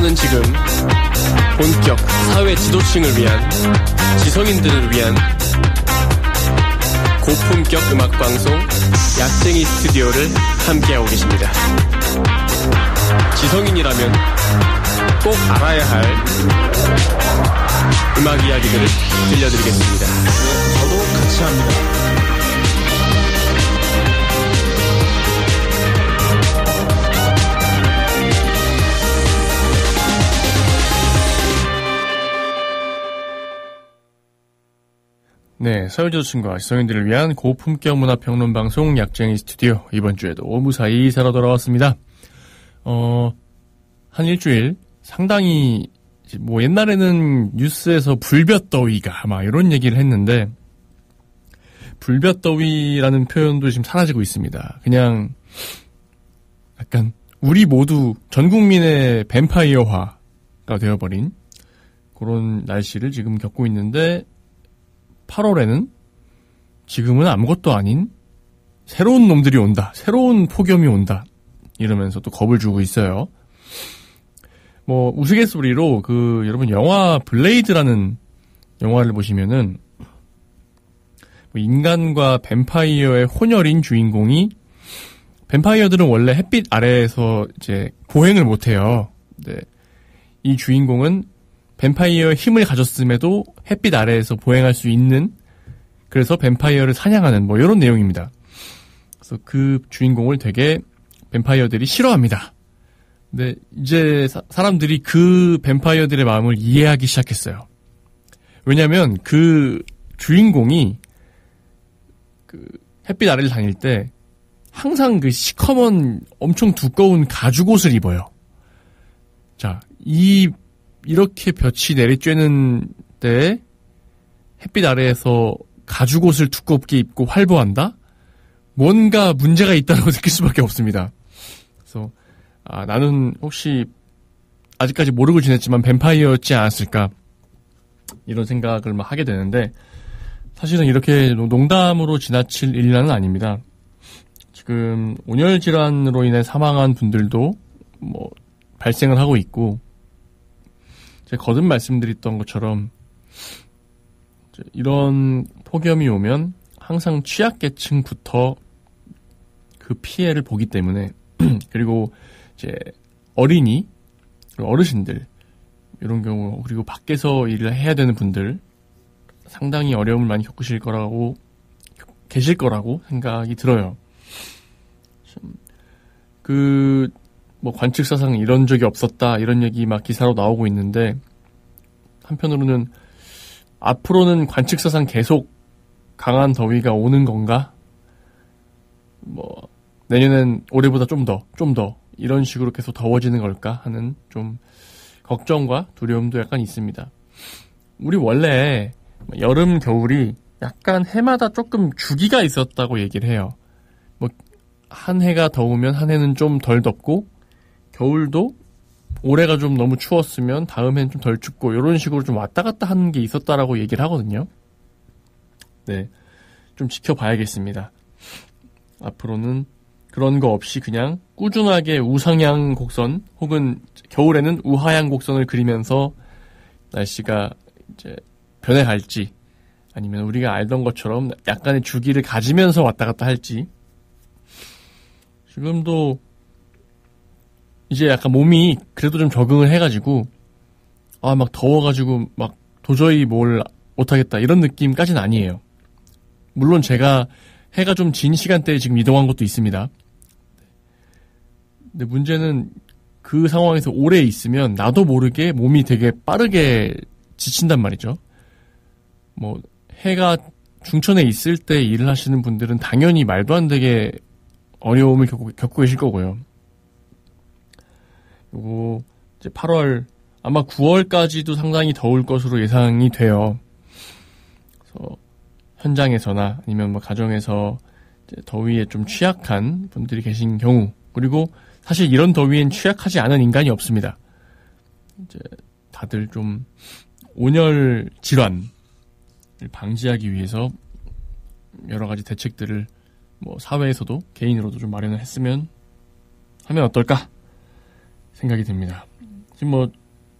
여러분은 지금 본격 사회 지도층을 위한, 지성인들을 위한 고품격 음악방송 약쟁이 스튜디오를 함께하고 계십니다. 지성인이라면 꼭 알아야 할 음악 이야기들을 들려드리겠습니다. 저도 같이 합니다. 네, 사회지도층과 지성인들을 위한 고품격 문화평론 방송 약쟁이 스튜디오, 이번 주에도 무사히 살아 돌아왔습니다. 한 일주일 상당히 뭐 옛날에는 뉴스에서 불볕더위가 막 이런 얘기를 했는데, 불볕더위라는 표현도 지금 사라지고 있습니다. 그냥 약간 우리 모두 전 국민의 뱀파이어화가 되어버린 그런 날씨를 지금 겪고 있는데, 8월에는 지금은 아무것도 아닌 새로운 놈들이 온다, 새로운 폭염이 온다, 이러면서 또 겁을 주고 있어요. 뭐 우스갯소리로 여러분 영화 블레이드라는 영화를 보시면은 뭐 인간과 뱀파이어의 혼혈인 주인공이, 뱀파이어들은 원래 햇빛 아래에서 이제 보행을 못해요. 네. 이 주인공은 뱀파이어의 힘을 가졌음에도 햇빛 아래에서 보행할 수 있는, 그래서 뱀파이어를 사냥하는 뭐 이런 내용입니다. 그래서 그 주인공을 되게 뱀파이어들이 싫어합니다. 근데 이제 사람들이 그 뱀파이어들의 마음을 이해하기 시작했어요. 왜냐면 그 주인공이 햇빛 아래를 다닐 때 항상 시커먼 엄청 두꺼운 가죽옷을 입어요. 자, 이렇게 볕이 내리쬐는 때 햇빛 아래에서 가죽옷을 두껍게 입고 활보한다? 뭔가 문제가 있다고 느낄 수밖에 없습니다. 그래서 나는 혹시 아직까지 모르고 지냈지만 뱀파이어였지 않았을까, 이런 생각을 막 하게 되는데, 사실은 이렇게 농담으로 지나칠 일은 아닙니다. 지금 온열 질환으로 인해 사망한 분들도 뭐 발생을 하고 있고, 제가 거듭 말씀드렸던 것처럼 이런 폭염이 오면 항상 취약계층부터 그 피해를 보기 때문에 그리고 이제 어린이, 어르신들, 이런 경우, 그리고 밖에서 일을 해야 되는 분들 상당히 어려움을 많이 계실 거라고 생각이 들어요. 뭐 관측사상 이런 적이 없었다, 이런 얘기 막 기사로 나오고 있는데, 한편으로는 앞으로는 관측사상 계속 강한 더위가 오는 건가? 뭐 내년엔 올해보다 좀 더 이런 식으로 계속 더워지는 걸까 하는 좀 걱정과 두려움도 약간 있습니다. 우리 원래 여름, 겨울이 약간 해마다 조금 주기가 있었다고 얘기를 해요. 뭐 한 해가 더우면 한 해는 좀 덜 덥고, 겨울도 올해가 좀 너무 추웠으면 다음 해는 좀 덜 춥고, 이런 식으로 좀 왔다 갔다 하는 게 있었다라고 얘기를 하거든요. 네, 좀 지켜봐야겠습니다. 앞으로는 그런 거 없이 그냥 꾸준하게 우상향 곡선, 혹은 겨울에는 우하향 곡선을 그리면서 날씨가 이제 변해갈지, 아니면 우리가 알던 것처럼 약간의 주기를 가지면서 왔다 갔다 할지. 지금도 이제 약간 몸이 그래도 좀 적응을 해가지고, 막 더워가지고 막 도저히 뭘 못하겠다, 이런 느낌까지는 아니에요. 물론 제가 해가 좀 진 시간대에 지금 이동한 것도 있습니다. 근데 문제는 그 상황에서 오래 있으면 나도 모르게 몸이 되게 빠르게 지친단 말이죠. 뭐 해가 중천에 있을 때 일을 하시는 분들은 당연히 말도 안 되게 어려움을 겪고 계실 거고요. 요거 이제 8월, 아마 9월까지도 상당히 더울 것으로 예상이 돼요. 그래서 현장에서나 아니면 뭐 가정에서 이제 더위에 좀 취약한 분들이 계신 경우, 그리고 사실 이런 더위엔 취약하지 않은 인간이 없습니다. 이제 다들 좀 온열 질환을 방지하기 위해서 여러 가지 대책들을 뭐 사회에서도 개인으로도 좀 마련을 했으면 하면 어떨까 생각이 듭니다. 지금 뭐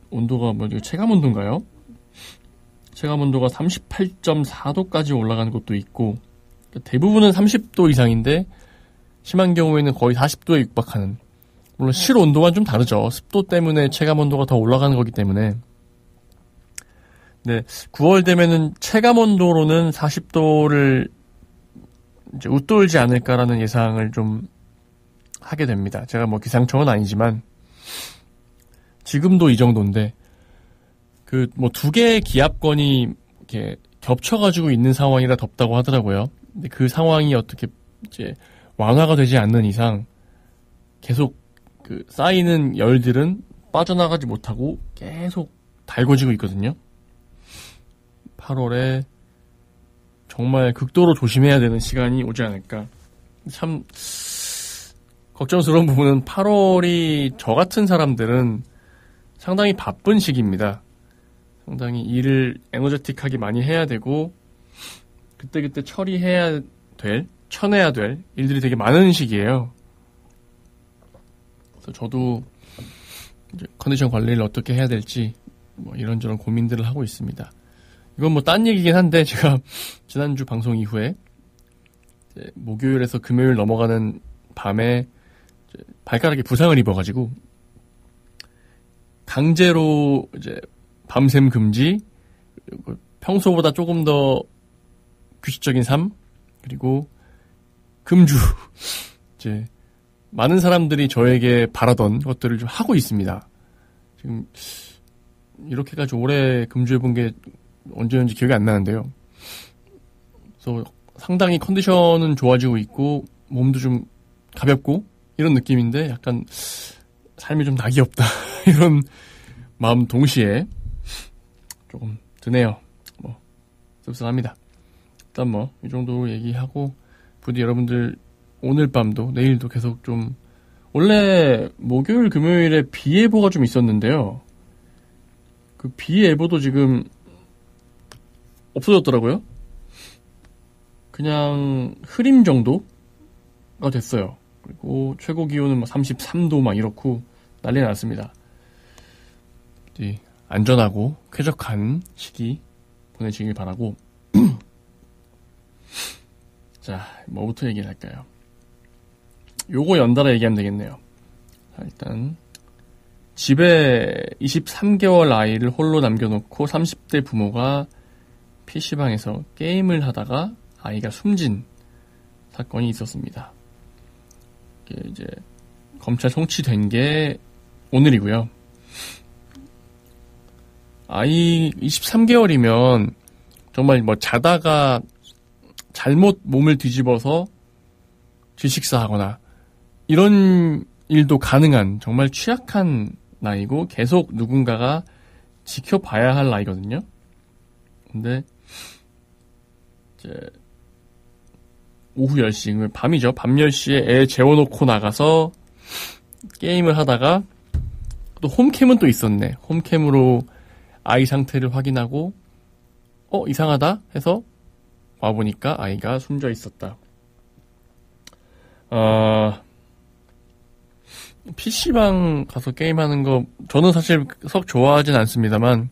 온도가 체감 온도인가요? 체감 온도가 38.4도까지 올라가는 곳도 있고, 대부분은 30도 이상인데 심한 경우에는 거의 40도에 육박하는. 물론 실 온도가 좀 다르죠. 습도 때문에 체감 온도가 더 올라가는 거기 때문에. 네, 9월 되면은 체감 온도로는 40도를 이제 웃돌지 않을까라는 예상을 좀 하게 됩니다. 제가 뭐 기상청은 아니지만 지금도 이 정도인데 그 뭐 두 개의 기압권이 이렇게 겹쳐가지고 있는 상황이라 덥다고 하더라고요. 근데 그 상황이 어떻게 이제 완화가 되지 않는 이상 계속 그 쌓이는 열들은 빠져나가지 못하고 계속 달궈지고 있거든요. 8월에 정말 극도로 조심해야 되는 시간이 오지 않을까. 참 걱정스러운 부분은 8월이 저 같은 사람들은 상당히 바쁜 시기입니다. 상당히 일을 에너제틱하게 많이 해야 되고 그때그때 처리해야 될, 쳐내야 될 일들이 되게 많은 시기예요. 그래서 저도 이제 컨디션 관리를 어떻게 해야 될지 뭐 이런저런 고민들을 하고 있습니다. 이건 뭐 딴 얘기긴 한데 제가 지난주 방송 이후에 이제 목요일에서 금요일 넘어가는 밤에 이제 발가락에 부상을 입어가지고 강제로 이제 밤샘 금지, 그리고 평소보다 조금 더 규칙적인 삶, 그리고 금주 이제 많은 사람들이 저에게 바라던 것들을 좀 하고 있습니다. 지금 이렇게까지 오래 금주해본 게 언제였는지 기억이 안 나는데요. 그래서 상당히 컨디션은 좋아지고 있고 몸도 좀 가볍고 이런 느낌인데 약간 삶이 좀 낙이 없다 이런 마음 동시에 조금 드네요. 뭐 씁쓸합니다. 일단 뭐 이 정도 얘기하고 부디 여러분들 오늘 밤도 내일도 계속 좀 원래 목요일 금요일에 비 예보가 좀 있었는데요. 그 비 예보도 지금 없어졌더라고요. 그냥 흐림 정도가 됐어요. 그리고 최고 기온은 막 33도 막 이렇고 난리 났습니다. 안전하고 쾌적한 시기 보내시길 바라고. 자, 뭐부터 얘기를 할까요? 요거 연달아 얘기하면 되겠네요. 자, 일단 집에 23개월 아이를 홀로 남겨놓고 30대 부모가 PC방에서 게임을 하다가 아이가 숨진 사건이 있었습니다. 이게 이제 검찰 송치된 게 오늘이고요. 아이 23개월이면 정말 뭐 자다가 잘못 몸을 뒤집어서 질식사하거나 이런 일도 가능한 정말 취약한 나이고 계속 누군가가 지켜봐야 할 나이거든요. 근데 이제 오후 10시, 밤이죠. 밤 10시에 애 재워놓고 나가서 게임을 하다가 또 홈캠은 또 있었네. 홈캠으로 아이 상태를 확인하고 이상하다 해서 와보니까 아이가 숨져 있었다. PC방 가서 게임하는 거 저는 사실 썩 좋아하진 않습니다만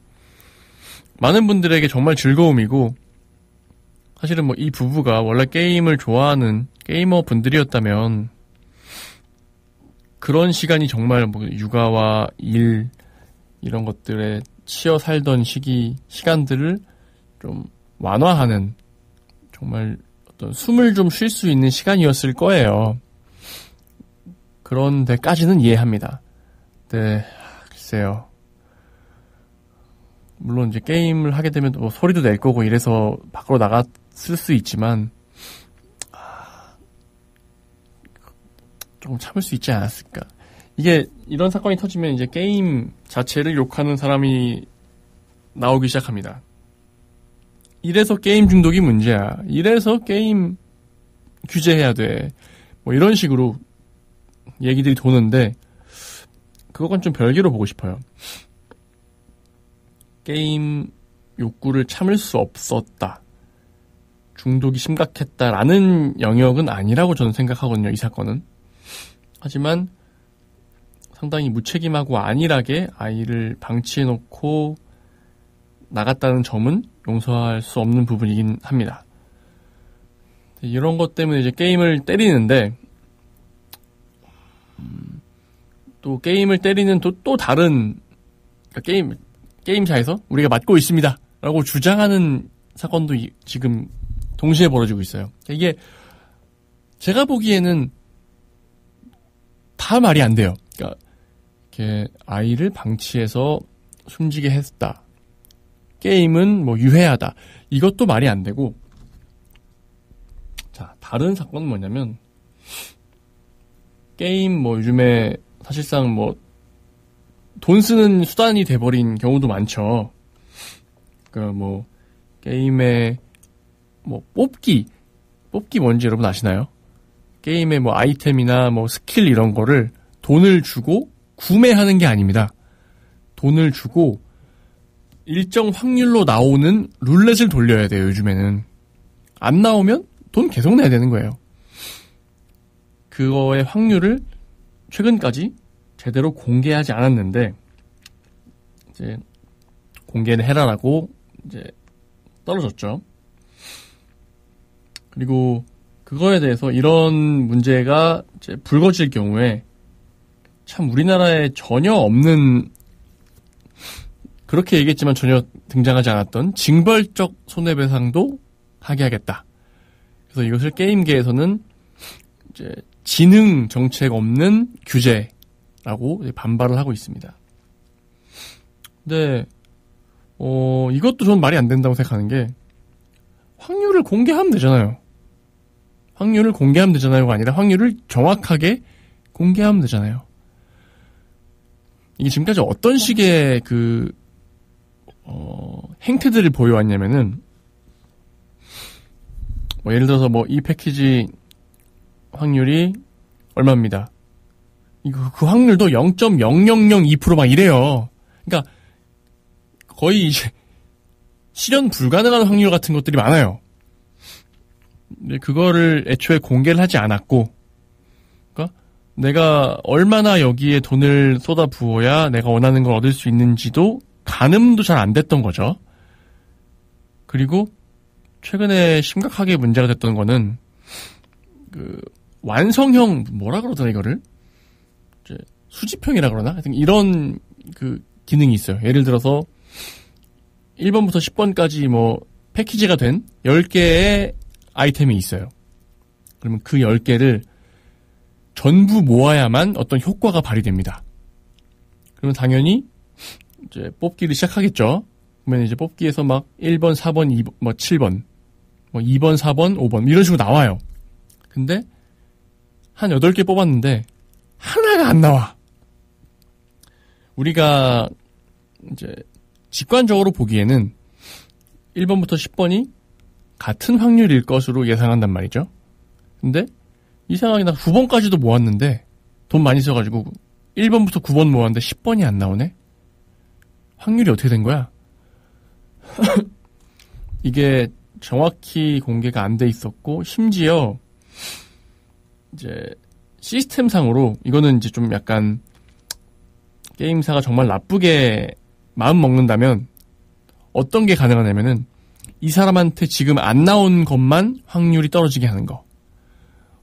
많은 분들에게 정말 즐거움이고 사실은 뭐 이 부부가 원래 게임을 좋아하는 게이머 분들이었다면 그런 시간이 정말 뭐 육아와 일 이런 것들에 치여 살던 시간들을 좀 완화하는 정말 어떤 숨을 좀 쉴 수 있는 시간이었을 거예요. 그런 데까지는 이해합니다. 네, 글쎄요. 물론 이제 게임을 하게 되면 뭐 소리도 낼 거고 이래서 밖으로 나갔을 수 있지만 조금 참을 수 있지 않았을까. 이게 이런 사건이 터지면 이제 게임 자체를 욕하는 사람이 나오기 시작합니다. 이래서 게임 중독이 문제야. 이래서 게임 규제해야 돼. 뭐 이런 식으로 얘기들이 도는데 그건 좀 별개로 보고 싶어요. 게임 욕구를 참을 수 없었다. 중독이 심각했다라는 영역은 아니라고 저는 생각하거든요. 이 사건은. 하지만 상당히 무책임하고 안일하게 아이를 방치해놓고 나갔다는 점은 용서할 수 없는 부분이긴 합니다. 이런 것 때문에 이제 게임을 때리는데, 또 게임을 때리는 또 다른, 그러니까 게임사에서 우리가 맞고 있습니다 라고 주장하는 사건도 지금 동시에 벌어지고 있어요. 이게 제가 보기에는 다 말이 안 돼요. 그러니까 이렇게 아이를 방치해서 숨지게 했다. 게임은 뭐 유해하다. 이것도 말이 안 되고, 자, 다른 사건은 뭐냐면, 게임 뭐 요즘에 사실상 뭐 돈 쓰는 수단이 돼버린 경우도 많죠. 그러니까 뭐 게임에 뭐 뽑기 뭔지 여러분 아시나요? 게임의 뭐 아이템이나 뭐 스킬 이런 거를 돈을 주고 구매하는 게 아닙니다. 돈을 주고 일정 확률로 나오는 룰렛을 돌려야 돼요, 요즘에는. 안 나오면 돈 계속 내야 되는 거예요. 그거의 확률을 최근까지 제대로 공개하지 않았는데, 이제 공개를 해라라고 이제 떨어졌죠. 그리고 그거에 대해서 이런 문제가 이제 불거질 경우에 참 우리나라에 전혀 없는, 그렇게 얘기했지만 전혀 등장하지 않았던 징벌적 손해배상도 하게 하겠다. 그래서 이것을 게임계에서는 이제 지능 정책 없는 규제라고 반발을 하고 있습니다. 근데 이것도 좀 말이 안 된다고 생각하는 게, 확률을 공개하면 되잖아요. 확률을 공개하면 되잖아요가 아니라 확률을 정확하게 공개하면 되잖아요. 이게 지금까지 어떤 식의 행태들을 보여왔냐면은, 뭐 예를 들어서 뭐 이 패키지 확률이 얼마입니다. 그 확률도 0.0002% 막 이래요. 그러니까 거의 이제 실현 불가능한 확률 같은 것들이 많아요. 근데 그거를 애초에 공개를 하지 않았고, 그러니까 내가 얼마나 여기에 돈을 쏟아 부어야 내가 원하는 걸 얻을 수 있는지도 가늠도 잘 안 됐던 거죠. 그리고 최근에 심각하게 문제가 됐던 거는 완성형 뭐라 그러더라 이거를? 이제 수집형이라 그러나? 하여튼 이런 기능이 있어요. 예를 들어서 1번부터 10번까지 뭐 패키지가 된 10개의 아이템이 있어요. 그러면 그 10개를 전부 모아야만 어떤 효과가 발휘됩니다. 그러면 당연히 이제 뽑기를 시작하겠죠. 그러면 이제 뽑기에서 막 1번, 4번, 2번, 뭐 7번, 뭐 2번, 4번, 5번 이런 식으로 나와요. 근데 한 8개 뽑았는데 하나가 안 나와. 우리가 이제 직관적으로 보기에는 1번부터 10번이 같은 확률일 것으로 예상한단 말이죠. 근데 이상하게 나 9번까지도 모았는데 돈 많이 써가지고 1번부터 9번 모았는데 10번이 안 나오네? 확률이 어떻게 된 거야? 이게 정확히 공개가 안 돼 있었고, 심지어 이제 시스템상으로 이거는 이제 좀 약간 게임사가 정말 나쁘게 마음 먹는다면 어떤 게 가능하냐면은 이 사람한테 지금 안 나온 것만 확률이 떨어지게 하는 거.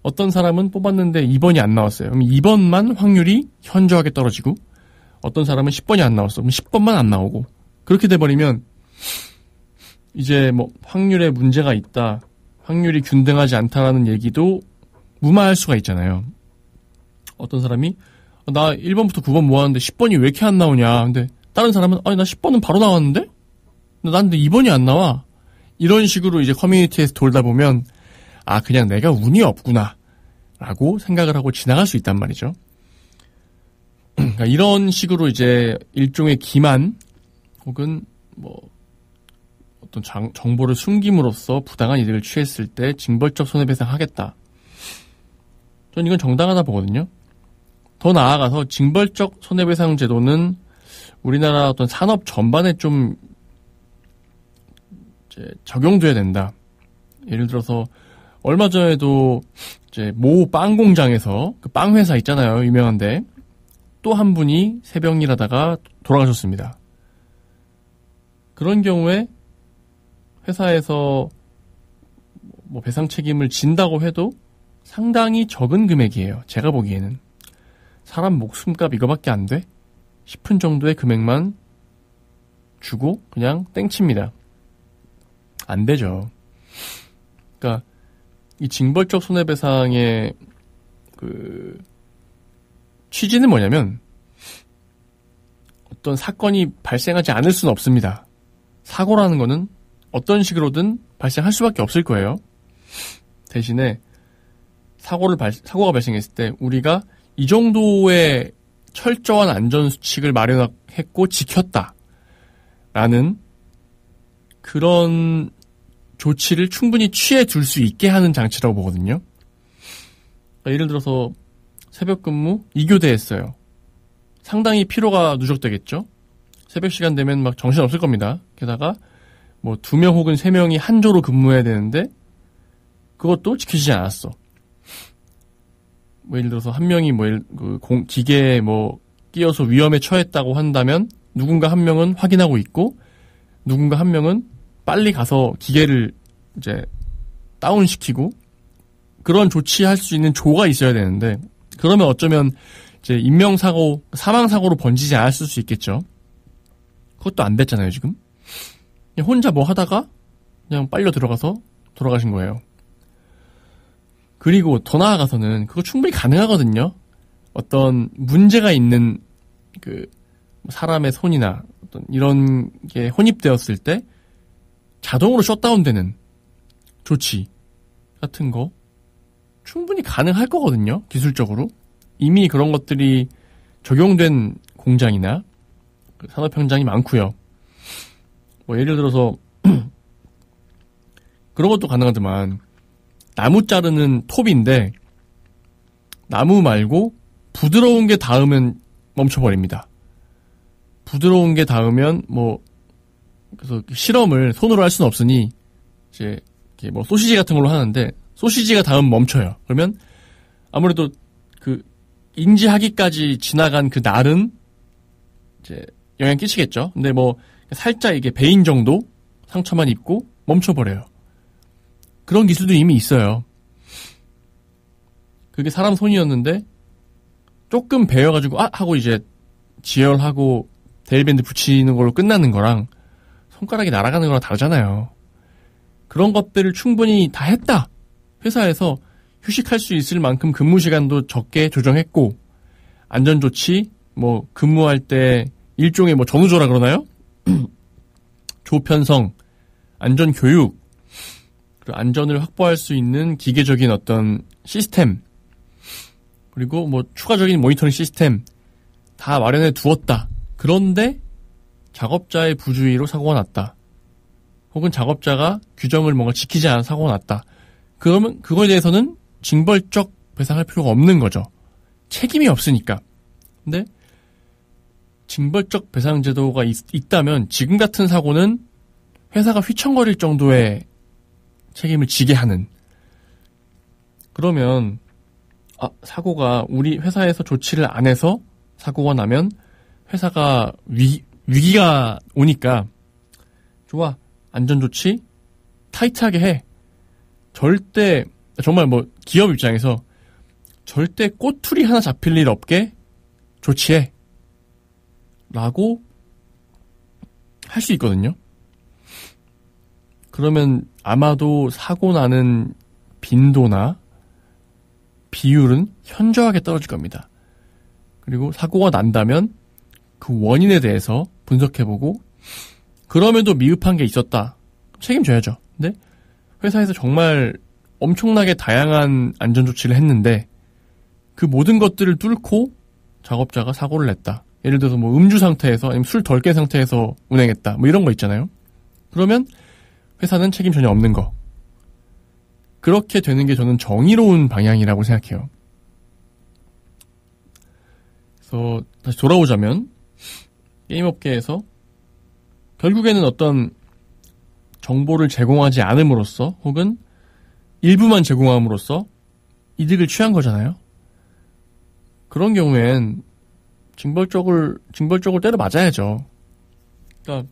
어떤 사람은 뽑았는데 2번이 안 나왔어요. 그럼 2번만 확률이 현저하게 떨어지고, 어떤 사람은 10번이 안 나왔어. 그럼 10번만 안 나오고. 그렇게 돼버리면 이제 뭐 확률에 문제가 있다, 확률이 균등하지 않다라는 얘기도 무마할 수가 있잖아요. 어떤 사람이 나 1번부터 9번 모았는데 10번이 왜 이렇게 안 나오냐. 근데 다른 사람은 아니 나 10번은 바로 나왔는데? 난 근데 2번이 안 나와. 이런 식으로 이제 커뮤니티에서 돌다 보면 아 그냥 내가 운이 없구나 라고 생각을 하고 지나갈 수 있단 말이죠. 그러니까 이런 식으로 이제 일종의 기만 혹은 뭐 어떤 정보를 숨김으로써 부당한 이득을 취했을 때 징벌적 손해배상 하겠다. 전 이건 정당하다 보거든요. 더 나아가서 징벌적 손해배상 제도는 우리나라 어떤 산업 전반에 좀 이제 적용돼야 된다. 예를 들어서 얼마 전에도 이제 모 빵 공장에서 그 빵 회사 있잖아요, 유명한데 또 한 분이 새벽 일하다가 돌아가셨습니다. 그런 경우에 회사에서 뭐 배상 책임을 진다고 해도 상당히 적은 금액이에요. 제가 보기에는. 사람 목숨값 이거밖에 안 돼? 싶은 정도의 금액만 주고 그냥 땡칩니다. 안 되죠. 그러니까 이 징벌적 손해배상의 그 취지는 뭐냐면 어떤 사건이 발생하지 않을 수는 없습니다. 사고라는 거는 어떤 식으로든 발생할 수밖에 없을 거예요. 대신에 사고가 발생했을 때 우리가 이 정도의 철저한 안전수칙을 마련했고 지켰다라는 그런 조치를 충분히 취해 둘 수 있게 하는 장치라고 보거든요. 그러니까 예를 들어서 새벽 근무 2교대 했어요. 상당히 피로가 누적되겠죠. 새벽 시간 되면 막 정신없을 겁니다. 게다가 뭐 2명 혹은 3명이 한 조로 근무해야 되는데 그것도 지켜지지 않았어. 뭐 예를 들어서 한 명이 기계에 끼어서 위험에 처했다고 한다면 누군가 한 명은 확인하고 있고 누군가 한 명은 빨리 가서 기계를 이제 다운시키고 그런 조치할 수 있는 조가 있어야 되는데 그러면 어쩌면 이제 인명사고, 사망사고로 번지지 않았을 수 있겠죠. 그것도 안 됐잖아요, 지금. 그냥 혼자 뭐 하다가 그냥 빨려 들어가서 돌아가신 거예요. 그리고 더 나아가서는 그거 충분히 가능하거든요. 어떤 문제가 있는 그 사람의 손이나 어떤 이런 게 혼입되었을 때 자동으로 셧다운되는 조치 같은 거 충분히 가능할 거거든요. 기술적으로. 이미 그런 것들이 적용된 공장이나 산업 현장이 많고요. 뭐 예를 들어서 그런 것도 가능하지만 나무 자르는 톱인데 나무 말고 부드러운 게 닿으면 멈춰버립니다. 부드러운 게 닿으면 그래서 실험을 손으로 할 수는 없으니 이제 뭐 소시지 같은 걸로 하는데 소시지가 닿으면 멈춰요. 그러면 아무래도 그 인지하기까지 지나간 그 날은 이제 영향 끼치겠죠. 근데 살짝 이게 베인 정도 상처만 입고 멈춰버려요. 그런 기술도 이미 있어요. 그게 사람 손이었는데 조금 베어가지고 하고 이제 지혈하고 데일밴드 붙이는 걸로 끝나는 거랑 손가락이 날아가는 거랑 다르잖아요. 그런 것들을 충분히 다 했다. 회사에서 휴식할 수 있을 만큼 근무 시간도 적게 조정했고 안전조치 근무할 때 일종의 전우조라 그러나요? 조편성, 안전교육, 그리고 안전을 확보할 수 있는 기계적인 어떤 시스템, 그리고 추가적인 모니터링 시스템 다 마련해 두었다. 그런데 작업자의 부주의로 사고가 났다. 혹은 작업자가 규정을 뭔가 지키지 않아 사고가 났다. 그러면 그거에 대해서는 징벌적 배상할 필요가 없는 거죠. 책임이 없으니까. 근데 징벌적 배상 제도가 있다면 지금 같은 사고는 회사가 휘청거릴 정도의 책임을 지게 하는. 그러면 사고가 우리 회사에서 조치를 안 해서 사고가 나면 회사가 위기가 오니까 좋아. 안전조치 타이트하게 해. 절대 정말 기업 입장에서 절대 꼬투리 하나 잡힐 일 없게 조치해. 라고 할 수 있거든요. 그러면 아마도 사고 나는 빈도나 비율은 현저하게 떨어질 겁니다. 그리고 사고가 난다면 그 원인에 대해서 분석해보고 그럼에도 미흡한 게 있었다. 책임져야죠. 근데 회사에서 정말 엄청나게 다양한 안전조치를 했는데 그 모든 것들을 뚫고 작업자가 사고를 냈다. 예를 들어서 음주 상태에서 아니면 술 덜 깬 상태에서 운행했다. 이런 거 있잖아요. 그러면 회사는 책임 전혀 없는 거. 그렇게 되는 게 저는 정의로운 방향이라고 생각해요. 그래서 다시 돌아오자면 게임업계에서 결국에는 어떤 정보를 제공하지 않음으로써 혹은 일부만 제공함으로써 이득을 취한 거잖아요. 그런 경우엔 징벌적을 때려 맞아야죠. 그러니까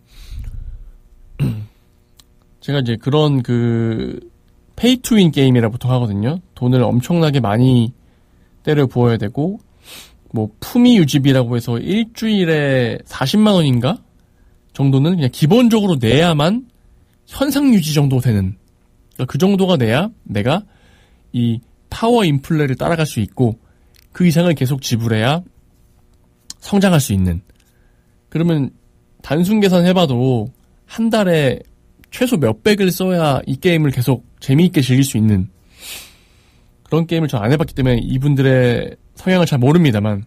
제가 이제 그런 페이 투 윈 게임이라 보통 하거든요. 돈을 엄청나게 많이 때려 부어야 되고, 뭐 품위 유지비라고 해서 일주일에 40만 원인가 정도는 그냥 기본적으로 내야만 현상 유지 정도 되는, 그러니까 그 정도가 내야 내가 이 파워 인플레를 따라갈 수 있고 그 이상을 계속 지불해야 성장할 수 있는. 그러면 단순 계산해봐도 한 달에 최소 몇백을 써야 이 게임을 계속 재미있게 즐길 수 있는 그런 게임을 전 안 해봤기 때문에 이분들의 성향을 잘 모릅니다만,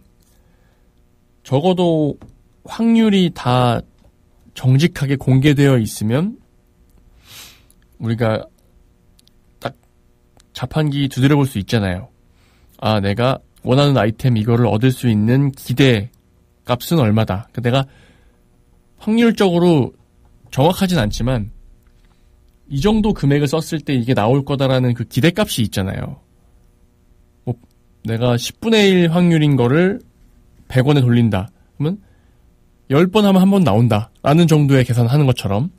적어도 확률이 다 정직하게 공개되어 있으면 우리가 딱 자판기 두드려 볼 수 있잖아요. 아, 내가 원하는 아이템 이거를 얻을 수 있는 기대 값은 얼마다. 내가 확률적으로 정확하진 않지만 이 정도 금액을 썼을 때 이게 나올 거다라는 그 기대값이 있잖아요. 뭐 내가 10분의 1 확률인 거를 100원에 돌린다. 그러면 10번 하면 한 번 나온다. 라는 정도의 계산하는 것처럼.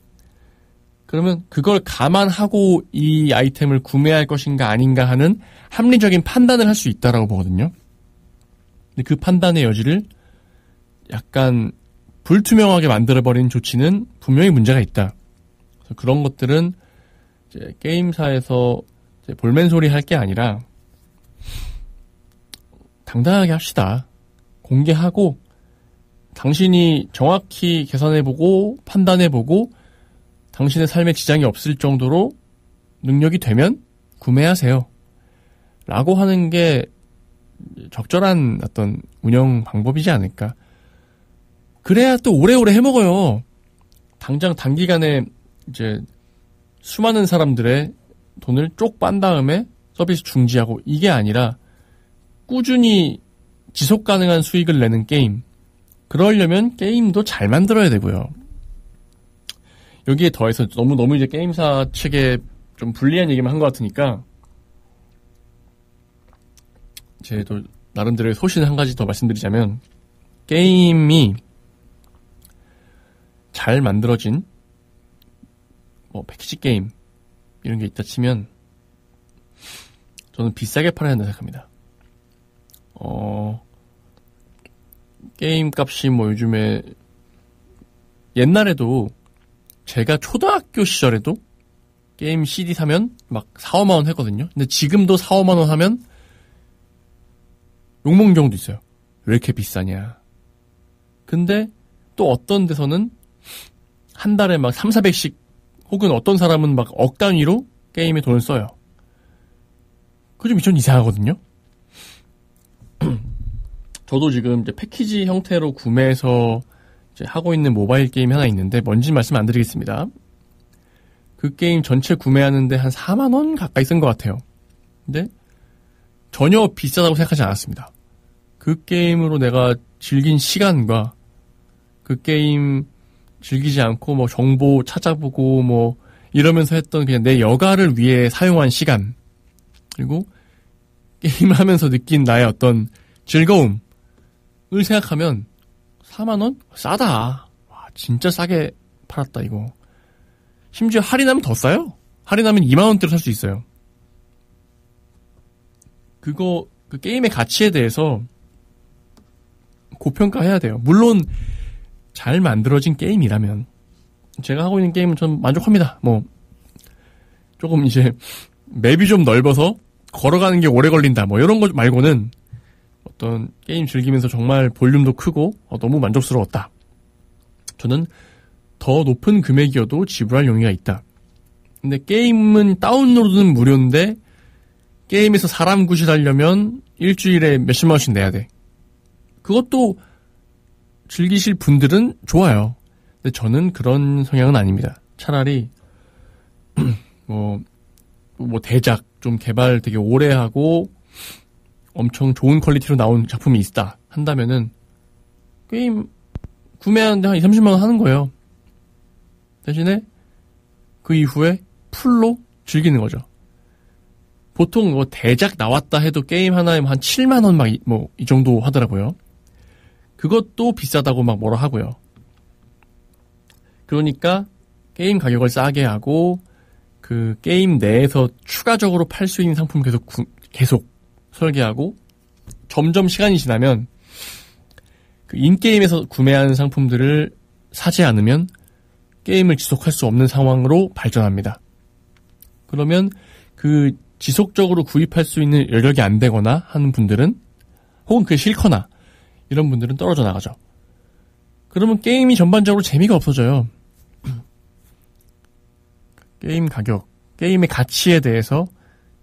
그러면 그걸 감안하고 이 아이템을 구매할 것인가 아닌가 하는 합리적인 판단을 할 수 있다라고 보거든요. 근데 그 판단의 여지를 약간 불투명하게 만들어버린 조치는 분명히 문제가 있다. 그래서 그런 것들은 이제 게임사에서 이제 볼멘소리 할 게 아니라 당당하게 합시다. 공개하고 당신이 정확히 계산해보고 판단해보고 당신의 삶에 지장이 없을 정도로 능력이 되면 구매하세요. 라고 하는 게 적절한 어떤 운영 방법이지 않을까. 그래야 또 오래오래 해먹어요. 당장 단기간에 이제 수많은 사람들의 돈을 쪽 빤 다음에 서비스 중지하고, 이게 아니라 꾸준히 지속 가능한 수익을 내는 게임. 그러려면 게임도 잘 만들어야 되고요. 여기에 더해서 너무 이제 게임사 측에 좀 불리한 얘기만 한 것 같으니까 제 또 나름대로의 소신 한 가지 더 말씀드리자면, 게임이 잘 만들어진 뭐 패키지 게임 이런 게 있다 치면 저는 비싸게 팔아야 한다 생각합니다. 게임 값이 뭐 요즘에, 옛날에도 제가 초등학교 시절에도 게임 CD 사면 막 4, 5만 원 했거든요. 근데 지금도 4, 5만 원 하면 욕먹는 경우도 있어요. 왜 이렇게 비싸냐. 근데 또 어떤 데서는 한 달에 막 3, 400씩 혹은 어떤 사람은 막 억 단위로 게임에 돈을 써요. 그게 좀 전 이상하거든요. 저도 지금 이제 패키지 형태로 구매해서 이제 하고 있는 모바일 게임이 하나 있는데 뭔지 말씀 안 드리겠습니다. 그 게임 전체 구매하는데 한 4만 원 가까이 쓴 것 같아요. 근데 전혀 비싸다고 생각하지 않았습니다. 그 게임으로 내가 즐긴 시간과 그 게임 즐기지 않고 뭐 정보 찾아보고 뭐 이러면서 했던 그냥 내 여가를 위해 사용한 시간, 그리고 게임을 하면서 느낀 나의 어떤 즐거움을 생각하면 4만 원? 싸다. 와, 진짜 싸게 팔았다 이거. 심지어 할인하면 더 싸요. 할인하면 2만 원대로 살 수 있어요. 그 게임의 가치에 대해서 고평가해야 돼요. 물론 잘 만들어진 게임이라면, 제가 하고 있는 게임은 전 만족합니다. 뭐 조금 이제 맵이 좀 넓어서 걸어가는 게 오래 걸린다 뭐 이런 거 말고는 어떤 게임 즐기면서 정말 볼륨도 크고 너무 만족스러웠다. 저는 더 높은 금액이어도 지불할 용의가 있다. 근데 게임은 다운로드는 무료인데 게임에서 사람 구실하려면 일주일에 몇십만 원씩 내야 돼. 그것도 즐기실 분들은 좋아요. 근데 저는 그런 성향은 아닙니다. 차라리 뭐 대작 좀 개발 되게 오래 하고 엄청 좋은 퀄리티로 나온 작품이 있다 한다면은 게임 구매하는데 한 20, 30만 원 하는 거예요. 대신에 그 이후에 풀로 즐기는 거죠. 보통 뭐 대작 나왔다 해도 게임 하나에 한 7만 원 막 뭐 이 정도 하더라고요. 그것도 비싸다고 막 뭐라 하고요. 그러니까 게임 가격을 싸게 하고 그 게임 내에서 추가적으로 팔 수 있는 상품을 계속 설계하고 점점 시간이 지나면 그 인게임에서 구매하는 상품들을 사지 않으면 게임을 지속할 수 없는 상황으로 발전합니다. 그러면 그 지속적으로 구입할 수 있는 여력이 안 되거나 하는 분들은 혹은 그게 싫거나 이런 분들은 떨어져 나가죠. 그러면 게임이 전반적으로 재미가 없어져요. 게임 가격, 게임의 가치에 대해서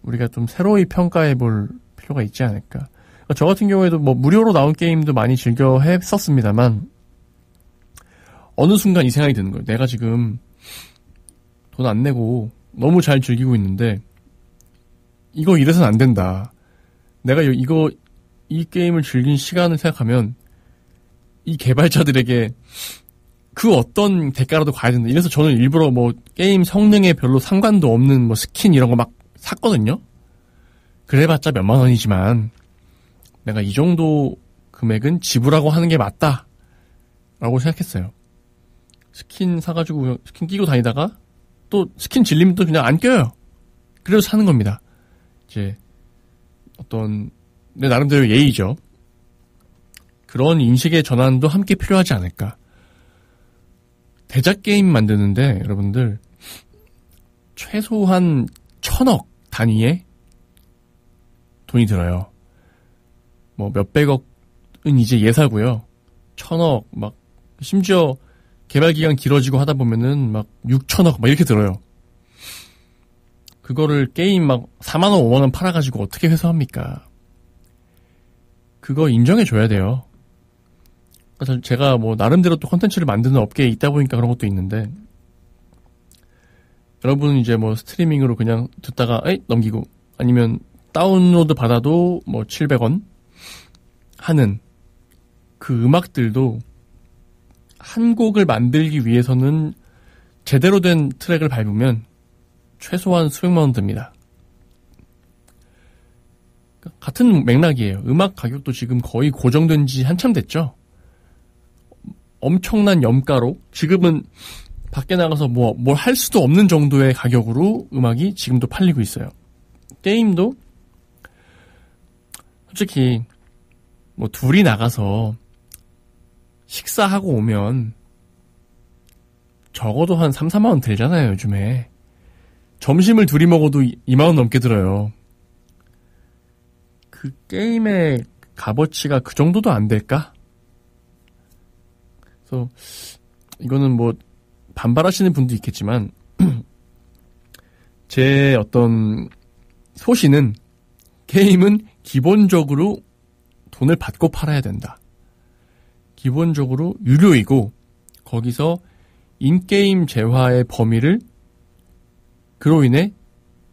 우리가 좀 새로이 평가해 볼 필요가 있지 않을까. 저 같은 경우에도 뭐 무료로 나온 게임도 많이 즐겨 했었습니다만 어느 순간 이 생각이 드는 거예요. 내가 지금 돈 안 내고 너무 잘 즐기고 있는데 이거 이래서는 안 된다. 내가 이 게임을 즐긴 시간을 생각하면 이 개발자들에게 그 어떤 대가라도 가야 된다. 이래서 저는 일부러 뭐 게임 성능에 별로 상관도 없는 뭐 스킨 이런 거 막 샀거든요. 그래봤자 몇만 원이지만 내가 이 정도 금액은 지불하고 하는 게 맞다 라고 생각했어요. 스킨 사가지고 스킨 끼고 다니다가 또 스킨 질리면 또 그냥 안 껴요. 그래서 사는 겁니다. 이제 어떤 내 나름대로 예의죠. 그런 인식의 전환도 함께 필요하지 않을까. 대작 게임 만드는데 여러분들 최소한 1,000억 단위의 돈이 들어요. 뭐 몇백억은 이제 예사고요. 1,000억 막 심지어 개발 기간 길어지고 하다 보면은 막 6,000억 막 이렇게 들어요. 그거를 게임 막 4만 원, 5만 원 팔아가지고 어떻게 회수합니까? 그거 인정해줘야 돼요. 그래서 제가 뭐 나름대로 또 콘텐츠를 만드는 업계에 있다 보니까 그런 것도 있는데 여러분은 이제 뭐 스트리밍으로 그냥 듣다가 넘기고 아니면 다운로드 받아도 뭐 700원 하는 그 음악들도 한 곡을 만들기 위해서는 제대로 된 트랙을 밟으면 최소한 수백만 원 듭니다. 같은 맥락이에요. 음악 가격도 지금 거의 고정된 지 한참 됐죠. 엄청난 염가로 지금은 밖에 나가서 뭘 할 수도 없는 정도의 가격으로 음악이 지금도 팔리고 있어요. 게임도 솔직히 뭐 둘이 나가서 식사하고 오면 적어도 한 3, 4만 원 들잖아요, 요즘에. 점심을 둘이 먹어도 2만 원 넘게 들어요. 그 게임의 값어치가 그 정도도 안 될까? 그래서 이거는 뭐 반발하시는 분도 있겠지만 제 어떤 소신은 게임은 기본적으로 돈을 받고 팔아야 된다. 기본적으로 유료이고 거기서 인게임 재화의 범위를 그로 인해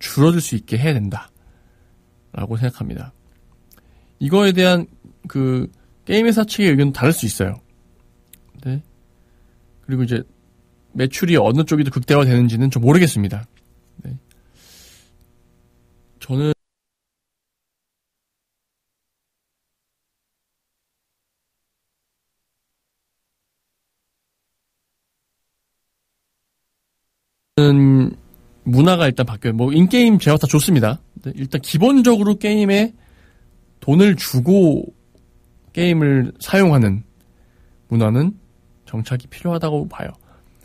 줄어들 수 있게 해야 된다. 라고 생각합니다. 이거에 대한 그 게임 회사 측의 의견도 다를 수 있어요. 네. 그리고 이제 매출이 어느 쪽이 더 극대화되는지는 좀 모르겠습니다. 네. 저는 문화가 일단 바뀌어요. 뭐 인게임 재화 다 좋습니다. 네. 일단 기본적으로 게임에 돈을 주고 게임을 사용하는 문화는 정착이 필요하다고 봐요.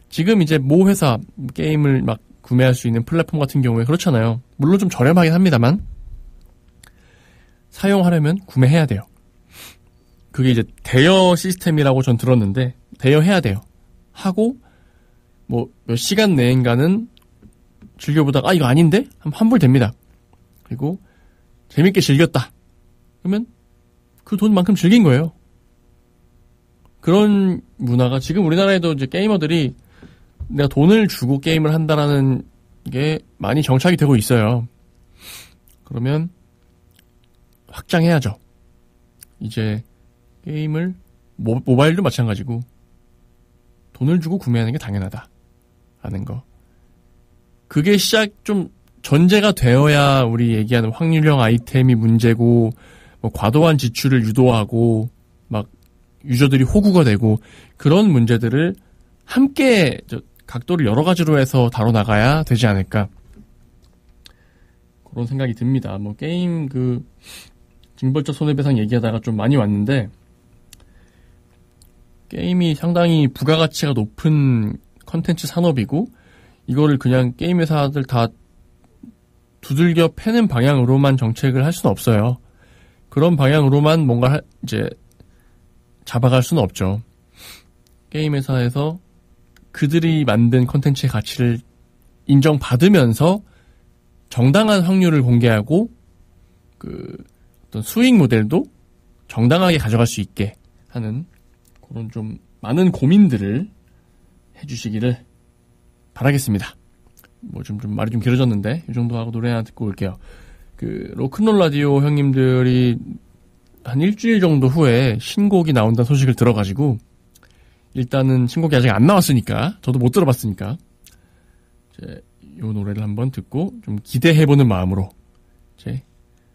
지금 이제 모 회사 게임을 막 구매할 수 있는 플랫폼 같은 경우에 그렇잖아요. 물론 좀 저렴하긴 합니다만 사용하려면 구매해야 돼요. 그게 이제 대여 시스템이라고 전 들었는데 대여해야 돼요. 하고 뭐 몇 시간 내인가는 즐겨보다가 이거 아닌데? 하면 환불됩니다. 그리고 재밌게 즐겼다. 그러면 그 돈만큼 즐긴 거예요. 그런 문화가 지금 우리나라에도 이제 게이머들이 내가 돈을 주고 게임을 한다라는 게 많이 정착이 되고 있어요. 그러면 확장해야죠. 이제 게임을 모바일도 마찬가지고 돈을 주고 구매하는 게 당연하다라는 거. 그게 좀 전제가 되어야 우리 얘기하는 확률형 아이템이 문제고 뭐 과도한 지출을 유도하고 막 유저들이 호구가 되고 그런 문제들을 함께 각도를 여러 가지로 해서 다뤄나가야 되지 않을까 그런 생각이 듭니다. 뭐 게임 징벌적 손해배상 얘기하다가 좀 많이 왔는데 게임이 상당히 부가가치가 높은 컨텐츠 산업이고 이거를 그냥 게임 회사들 다 두들겨 패는 방향으로만 정책을 할 수는 없어요. 그런 방향으로만 뭔가 이제 잡아갈 수는 없죠. 게임 회사에서 그들이 만든 컨텐츠의 가치를 인정받으면서 정당한 확률을 공개하고 어떤 수익 모델도 정당하게 가져갈 수 있게 하는 그런 좀 많은 고민들을 해주시기를 바라겠습니다. 뭐 좀 말이 좀 길어졌는데 이 정도 하고 노래 하나 듣고 올게요. 로큰롤 라디오 형님들이 한 일주일 정도 후에 신곡이 나온다는 소식을 들어가지고 일단은 신곡이 아직 안 나왔으니까 저도 못 들어봤으니까 이제 이 노래를 한번 듣고 좀 기대해보는 마음으로 이제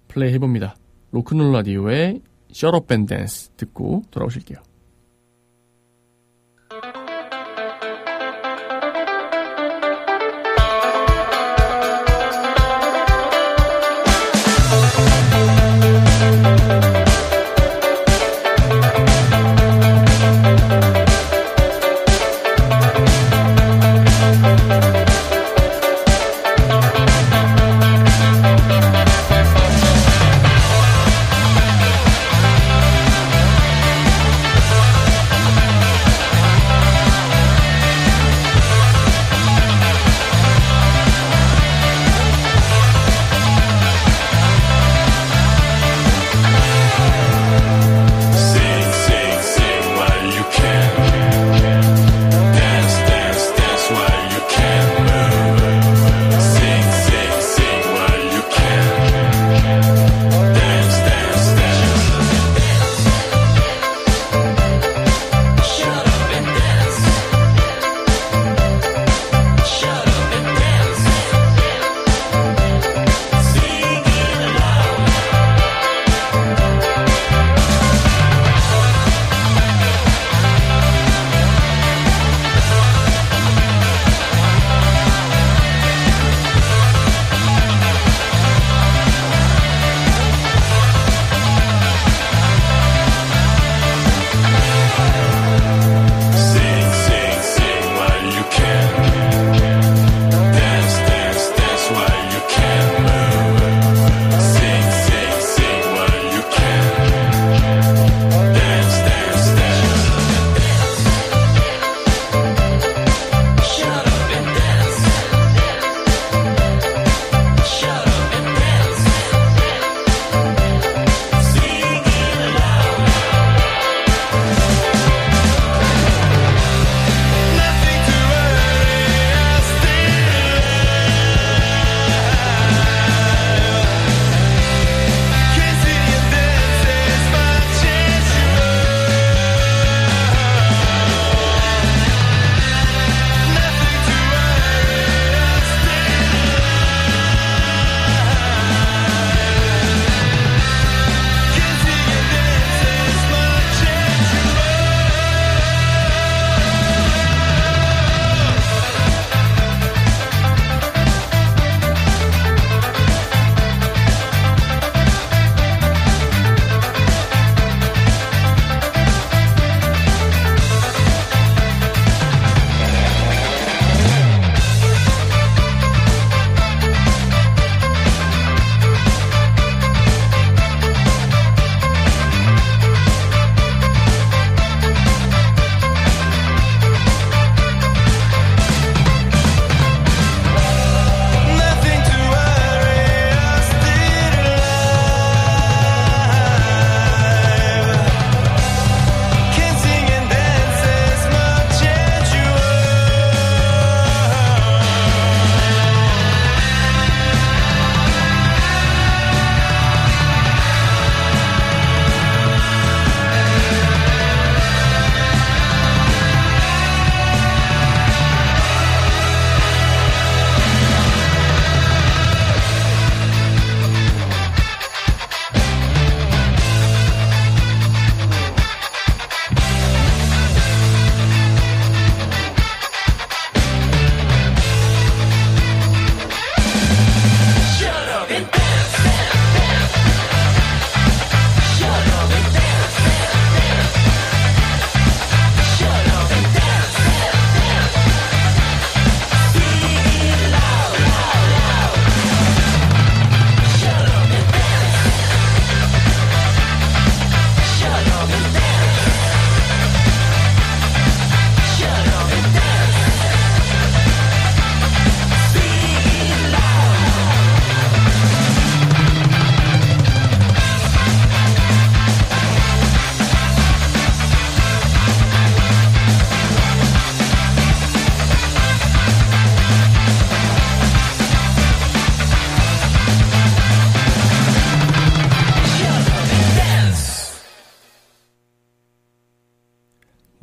플레이 해봅니다. 로큰롤 라디오의 Shut Up and Dance 듣고 돌아오실게요.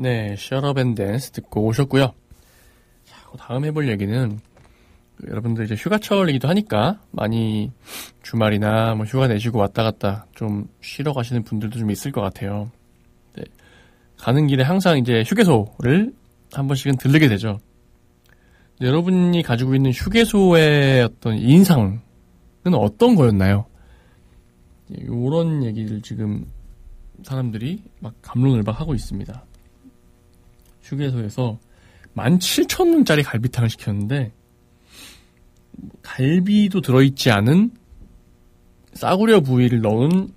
네, Shut Up and Dance 듣고 오셨고요. 자, 다음 해볼 얘기는 여러분들 이제 휴가철이기도 하니까 많이 주말이나 뭐 휴가 내시고 왔다 갔다 좀 쉬러 가시는 분들도 좀 있을 것 같아요. 네, 가는 길에 항상 이제 휴게소를 한 번씩은 들르게 되죠. 여러분이 가지고 있는 휴게소의 어떤 인상은 어떤 거였나요? 이런 얘기를 지금 사람들이 막 갑론을박하고 있습니다. 휴게소에서 17,000원짜리 갈비탕을 시켰는데 갈비도 들어있지 않은 싸구려 부위를 넣은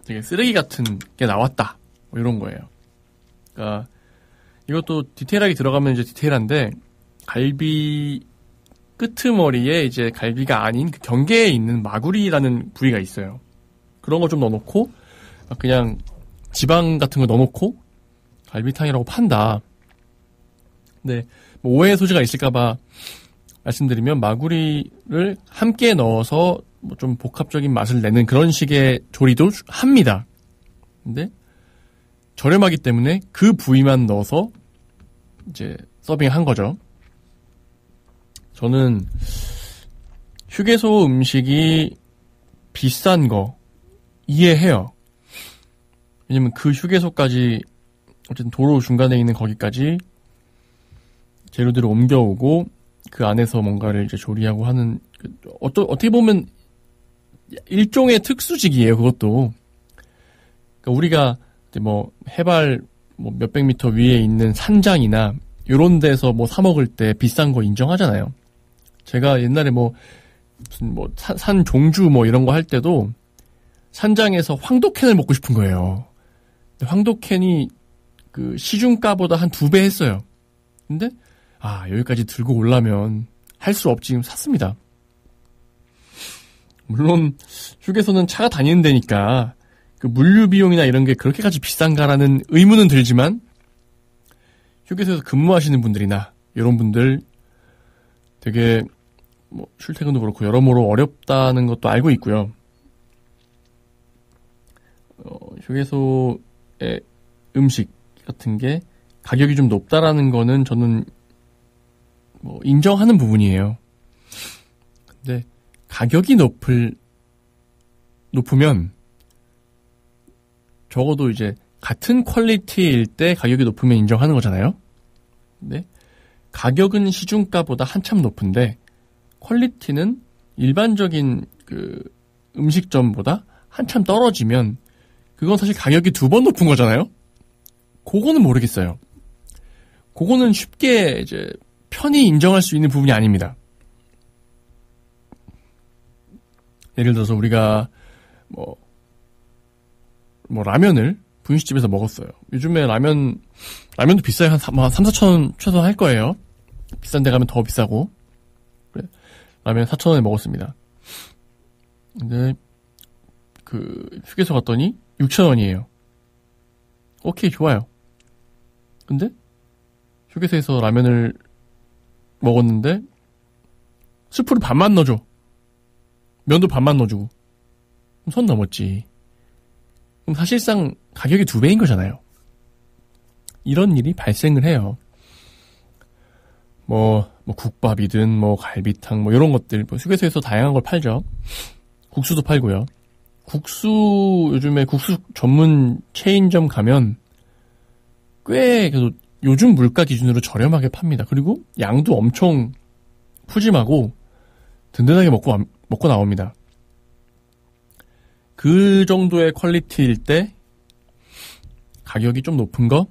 되게 쓰레기 같은 게 나왔다. 뭐 이런 거예요. 그러니까 이것도 디테일하게 들어가면 이제 디테일한데 갈비 끄트머리에 이제 갈비가 아닌 그 경계에 있는 마구리라는 부위가 있어요. 그런 거 좀 넣어놓고 그냥 지방 같은 거 넣어놓고 갈비탕이라고 판다. 근데 뭐 오해의 소지가 있을까봐 말씀드리면 마구리를 함께 넣어서 뭐 좀 복합적인 맛을 내는 그런 식의 조리도 합니다. 근데 저렴하기 때문에 그 부위만 넣어서 이제 서빙한 거죠. 저는 휴게소 음식이 비싼 거 이해해요. 왜냐면 그 휴게소까지 어쨌든 도로 중간에 있는 거기까지 재료들을 옮겨오고 그 안에서 뭔가를 이제 조리하고 하는 어떻게 보면 일종의 특수직이에요. 그것도 그러니까 우리가 뭐 해발 뭐 몇백 미터 위에 있는 산장이나 이런 데서 뭐 사 먹을 때 비싼 거 인정하잖아요. 제가 옛날에 무슨 산 종주 뭐 이런 거 할 때도 산장에서 황도캔을 먹고 싶은 거예요. 근데 황도캔이 그 시중가보다 한 2배 했어요. 근데 여기까지 들고 오려면 할 수 없지 샀습니다. 물론 휴게소는 차가 다니는 데니까 그 물류 비용이나 이런 게 그렇게까지 비싼가라는 의문은 들지만 휴게소에서 근무하시는 분들이나 이런 분들 되게 뭐 출퇴근도 그렇고 여러모로 어렵다는 것도 알고 있고요. 휴게소의 음식 같은 게 가격이 좀 높다라는 거는 저는 뭐 인정하는 부분이에요. 근데 가격이 높으면 적어도 이제 같은 퀄리티일 때 가격이 높으면 인정하는 거잖아요. 근데 가격은 시중가보다 한참 높은데 퀄리티는 일반적인 그 음식점보다 한참 떨어지면 그건 사실 가격이 2번 높은 거잖아요. 그거는 모르겠어요. 그거는 쉽게 이제 편히 인정할 수 있는 부분이 아닙니다. 예를 들어서 우리가 뭐 라면을 분식집에서 먹었어요. 요즘에 라면도 비싸요. 한 3,4,000원 최소한 할 거예요. 비싼 데 가면 더 비싸고. 그래. 라면 4,000원에 먹었습니다. 근데 그 휴게소 갔더니 6,000원이에요. 오케이, 좋아요. 근데 휴게소에서 라면을 먹었는데 스프를 반만 넣어줘. 면도 반만 넣어주고. 그럼 선 넘었지. 그럼 사실상 가격이 2배인 거잖아요. 이런 일이 발생을 해요. 뭐 국밥이든 뭐 갈비탕 뭐 이런 것들 휴게소에서 다양한 걸 팔죠. 국수도 팔고요. 요즘에 국수 전문 체인점 가면 꽤 그래도 요즘 물가 기준으로 저렴하게 팝니다. 그리고 양도 엄청 푸짐하고 든든하게 먹고 나옵니다. 그 정도의 퀄리티일 때 가격이 좀 높은 거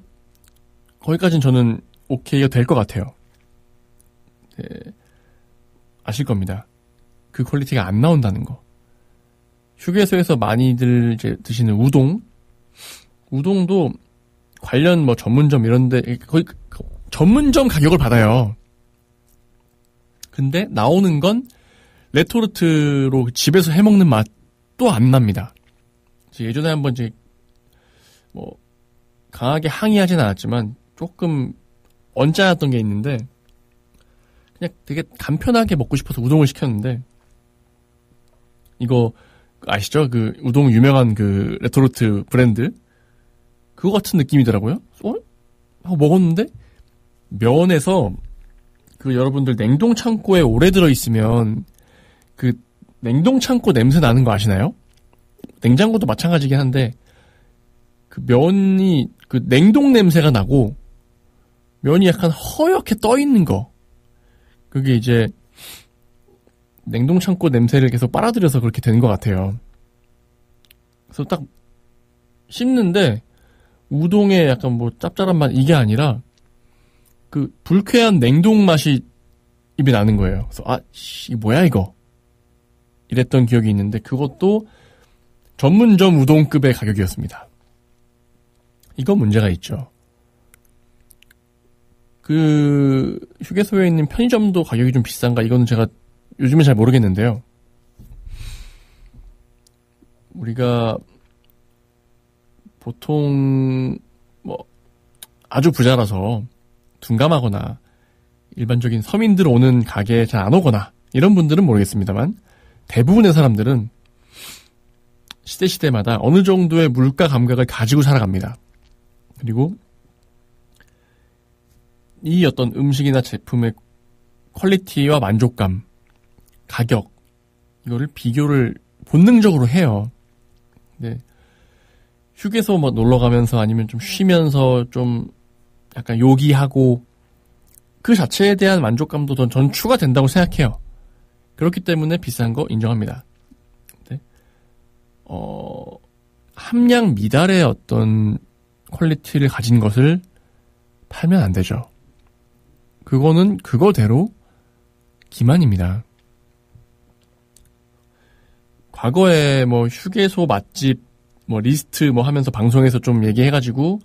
거기까지는 저는 오케이가 될 것 같아요. 네, 아실 겁니다. 그 퀄리티가 안 나온다는 거. 휴게소에서 많이들 이제 드시는 우동도 관련 뭐 전문점 이런데 거의 전문점 가격을 받아요. 근데 나오는 건 레토르트로 집에서 해먹는 맛도 안 납니다. 예전에 한번 이제 뭐 강하게 항의하진 않았지만 조금 언짢았던 게 있는데 그냥 되게 간편하게 먹고 싶어서 우동을 시켰는데 이거 아시죠? 그 우동 유명한 그 레토르트 브랜드 그거 같은 느낌이더라고요. 하고 먹었는데 면에서 그 여러분들 냉동 창고에 오래 들어 있으면 그 냉동 창고 냄새 나는 거 아시나요? 냉장고도 마찬가지긴 한데 그 면이 그 냉동 냄새가 나고 면이 약간 허옇게 떠 있는 거. 그게 이제 냉동 창고 냄새를 계속 빨아들여서 그렇게 되는 것 같아요. 그래서 딱 씹는데 우동의 약간 뭐 짭짤한 맛 이게 아니라 그 불쾌한 냉동 맛이 입에 나는 거예요. 그래서 이게 뭐야 이거? 이랬던 기억이 있는데 그것도 전문점 우동급의 가격이었습니다. 이거 문제가 있죠. 그 휴게소에 있는 편의점도 가격이 좀 비싼가? 이거는 제가 요즘엔 잘 모르겠는데요. 우리가 보통 뭐 아주 부자라서 둔감하거나 일반적인 서민들 오는 가게에 잘 안 오거나 이런 분들은 모르겠습니다만 대부분의 사람들은 시대마다 어느 정도의 물가 감각을 가지고 살아갑니다. 그리고 이 어떤 음식이나 제품의 퀄리티와 만족감, 가격 이거를 비교를 본능적으로 해요. 근데 휴게소 뭐 놀러 가면서 아니면 좀 쉬면서 좀 약간 요기하고 그 자체에 대한 만족감도 전 추가된다고 생각해요. 그렇기 때문에 비싼 거 인정합니다. 네. 함량 미달의 어떤 퀄리티를 가진 것을 팔면 안 되죠. 그거는 그거대로 기만입니다. 과거에 뭐 휴게소 맛집 뭐 리스트 뭐 하면서 방송에서 좀 얘기해가지고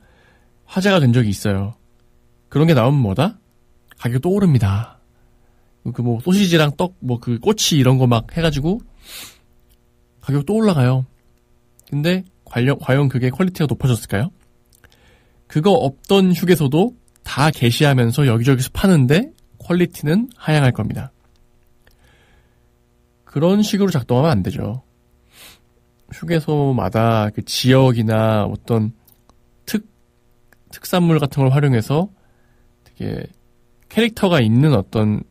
화제가 된 적이 있어요. 그런 게 나오면 뭐다? 가격 또 오릅니다. 그 뭐 소시지랑 떡 뭐 그 꼬치 이런 거 막 해가지고 가격 또 올라가요. 근데 과연 그게 퀄리티가 높아졌을까요? 그거 없던 휴게소도 다 게시하면서 여기저기서 파는데 퀄리티는 하향할 겁니다. 그런 식으로 작동하면 안 되죠. 휴게소마다 그 지역이나 어떤 특산물 같은 걸 활용해서 되게 캐릭터가 있는 어떤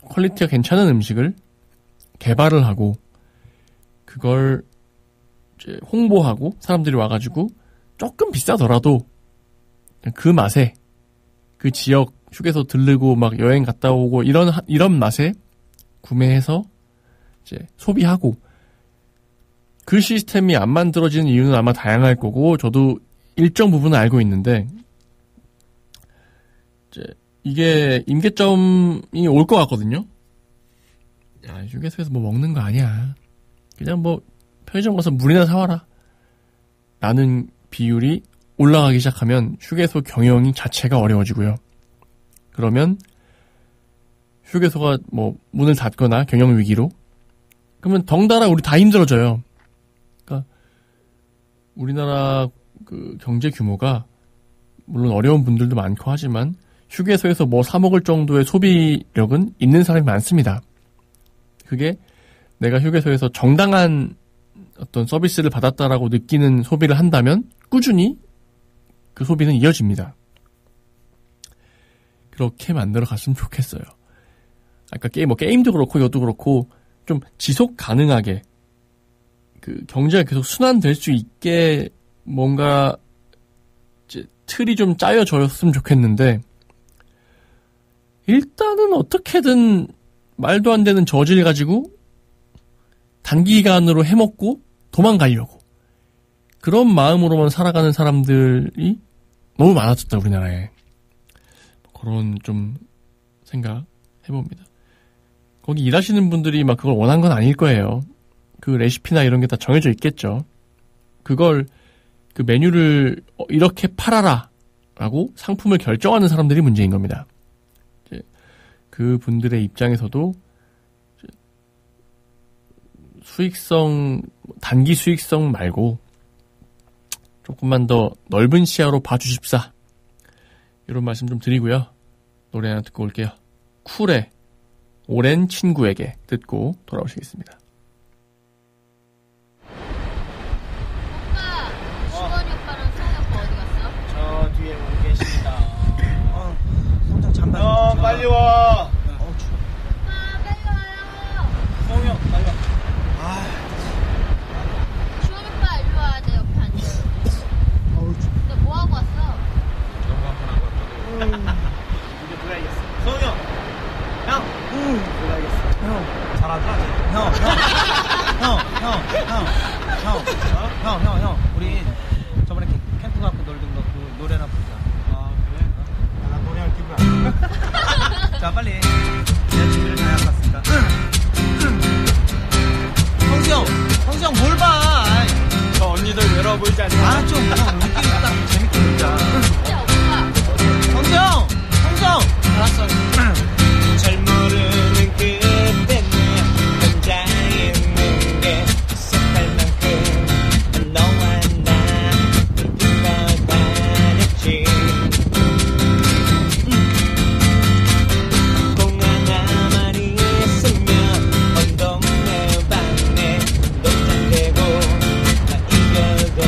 퀄리티가 괜찮은 음식을 개발을 하고 그걸 이제 홍보하고 사람들이 와가지고 조금 비싸더라도 그 맛에 그 지역 휴게소 들르고 막 여행 갔다 오고 이런 맛에 구매해서 이제 소비하고 그 시스템이 안 만들어지는 이유는 아마 다양할 거고 저도 일정 부분은 알고 있는데 이제 이게 임계점이 올 것 같거든요. 야, 휴게소에서 뭐 먹는 거 아니야. 그냥 뭐 편의점 가서 물이나 사와라. 라는 비율이 올라가기 시작하면 휴게소 경영이 자체가 어려워지고요. 그러면 휴게소가 뭐 문을 닫거나 경영 위기로 그러면 덩달아 우리 다 힘들어져요. 그러니까 우리나라 그 경제 규모가 물론 어려운 분들도 많고 하지만 휴게소에서 뭐 사 먹을 정도의 소비력은 있는 사람이 많습니다. 그게 내가 휴게소에서 정당한 어떤 서비스를 받았다라고 느끼는 소비를 한다면 꾸준히 그 소비는 이어집니다. 그렇게 만들어 갔으면 좋겠어요. 아까 게임도 그렇고 이것도 그렇고 좀 지속 가능하게 그 경제가 계속 순환될 수 있게 뭔가 이제 틀이 좀 짜여졌으면 좋겠는데 일단은 어떻게든 말도 안 되는 저질 가지고 단기간으로 해먹고 도망가려고 그런 마음으로만 살아가는 사람들이 너무 많아졌다 우리나라에. 그런 좀 생각 해봅니다. 거기 일하시는 분들이 막 그걸 원한 건 아닐 거예요. 그 레시피나 이런 게 다 정해져 있겠죠. 그걸 그 메뉴를 이렇게 팔아라 라고 상품을 결정하는 사람들이 문제인 겁니다. 그 분들의 입장에서도 수익성, 단기 수익성 말고 조금만 더 넓은 시야로 봐주십사. 이런 말씀 좀 드리고요. 노래 하나 듣고 올게요. 쿨의 오랜 친구에게 듣고 돌아오시겠습니다. 오빠, 주원이 오빠랑 성희 오빠 어디 갔어? 저 뒤에 오고 계십니다. 잠깐. 형 빨리 와. 추워. 오빠 빨리 와요. 성이 형 빨리 와. 아, 주원 오빠 일로 와야 돼. 옆에 앉아. 너 뭐 하고 왔어? 이제 누가 이겼어? 성우 형. 형. 누가 이겼어? 형 잘하더라. 형. 우리 저번에 캠프 갖고 놀던 거 그 노래나 부르자. 아 그래? 나 노래할 기분 안 자 빨리. 내가 준비를 다 해왔으니까. 성수 형 뭘 봐? 저 언니들 외로워 보이지 않냐? 아 좀 느낌 있다. 재밌게 놀자. 진짜 오빠. 성수 형. 알았어. 잘 모르는 그때는 혼자 있는 게 섭할 만큼 너와 나 불러다녔지. 공 하나만 있으면 온 동네 방네 녹장되고 나 이겨도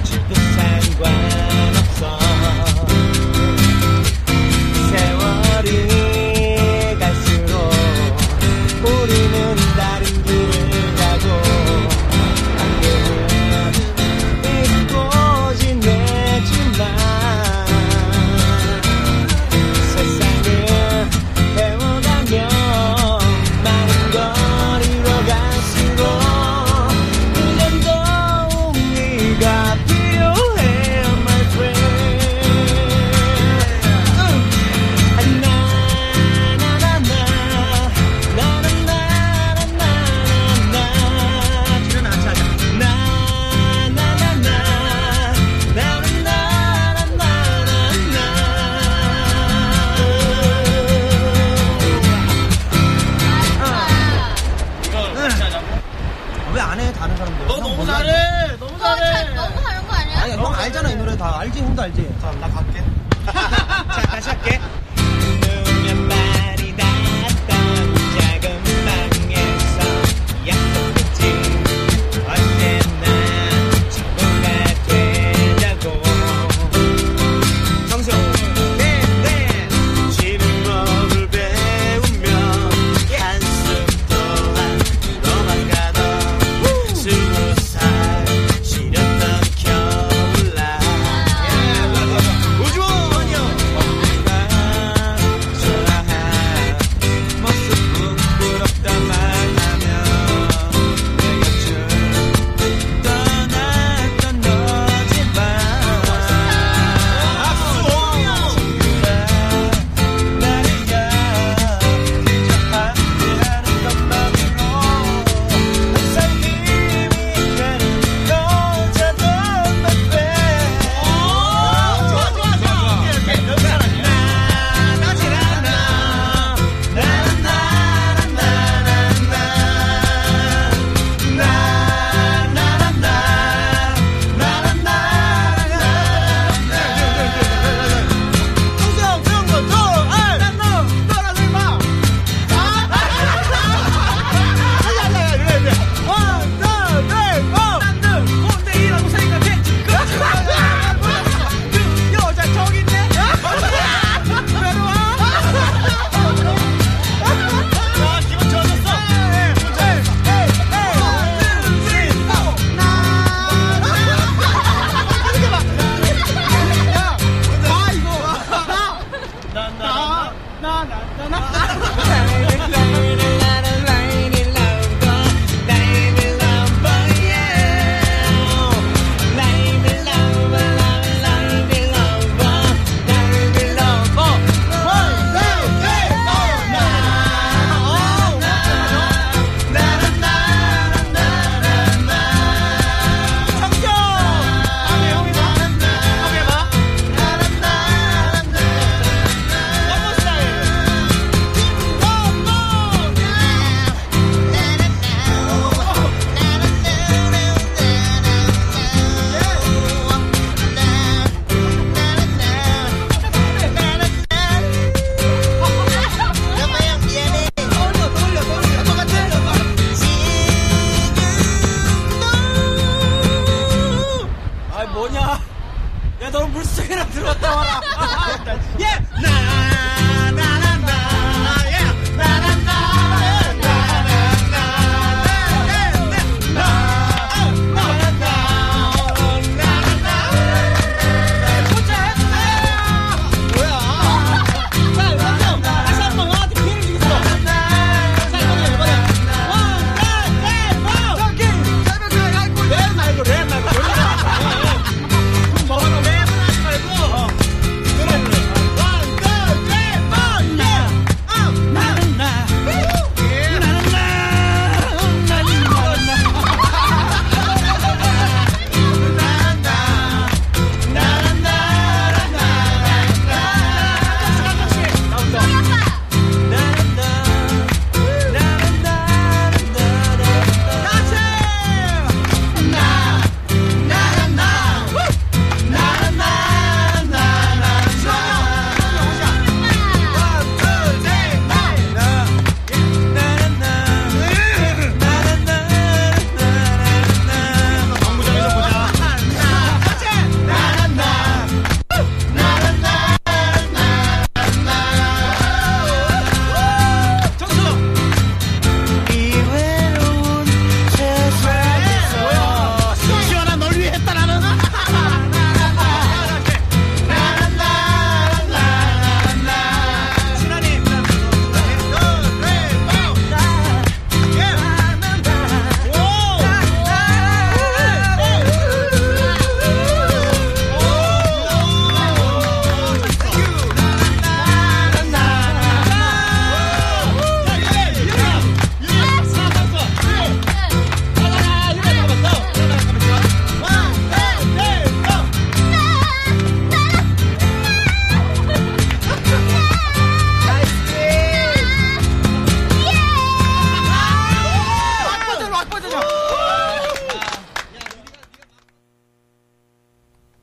지도 상관없어. 세월이 갈수록 우리는 다른 길을 가고 가끔은 잊고 지내지만 세상을 배워가며 많은 걸 이뤄갈수록 그년도 네가 필요해 my friend. 왜 안 해? 다른 사람들. 너 너무 잘해. 너무 너 너무 하는 거 아니야? 아니 형 알잖아 이 노래 다 알지? 형도 알지? 자, 나 갈게. 자, 다시 할게. 누면 말이 닿았던 작은 방에서 약속했지. 언제나 친구가 되자고. 정수. 네. 침묵을 배우며 한숨 동안 너만 가던 20살 시렸던 겨울날. 우주원이요.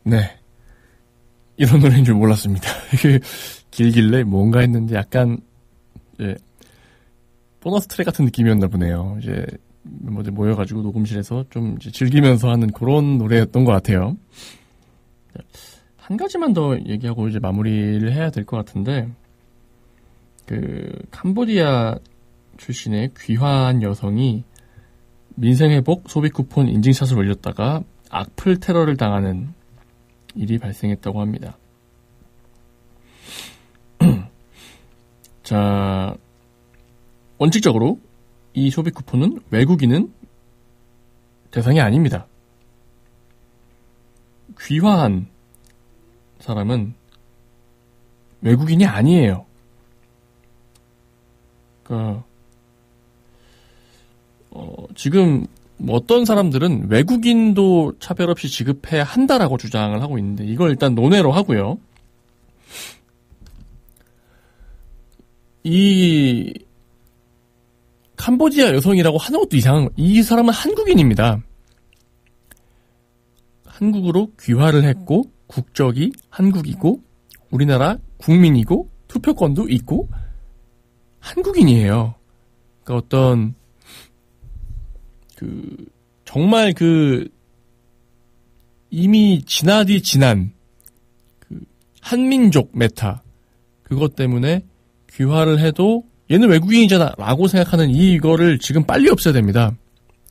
네. 이런 노래인 줄 몰랐습니다. 이게 길길래 뭔가 했는데 약간, 예, 보너스 트랙 같은 느낌이었나 보네요. 이제, 멤버들 모여가지고 녹음실에서 좀 이제 즐기면서 하는 그런 노래였던 것 같아요. 한 가지만 더 얘기하고 이제 마무리를 해야 될 것 같은데, 캄보디아 출신의 귀화한 여성이 민생회복 소비 쿠폰 인증샷을 올렸다가 악플 테러를 당하는 일이 발생했다고 합니다. 자, 원칙적으로 이 소비 쿠폰은 외국인은 대상이 아닙니다. 귀화한 사람은 외국인이 아니에요. 그러니까 지금 뭐 어떤 사람들은 외국인도 차별 없이 지급해야 한다라고 주장을 하고 있는데 이걸 일단 논외로 하고요. 이 캄보디아 여성이라고 하는 것도 이상한 거예요. 이 사람은 한국인입니다. 한국으로 귀화를 했고 국적이 한국이고 우리나라 국민이고 투표권도 있고 한국인이에요. 그러니까 어떤 정말 이미 지난 한민족 메타 그것 때문에 귀화를 해도 얘는 외국인이잖아 라고 생각하는 이거를 지금 빨리 없애야 됩니다.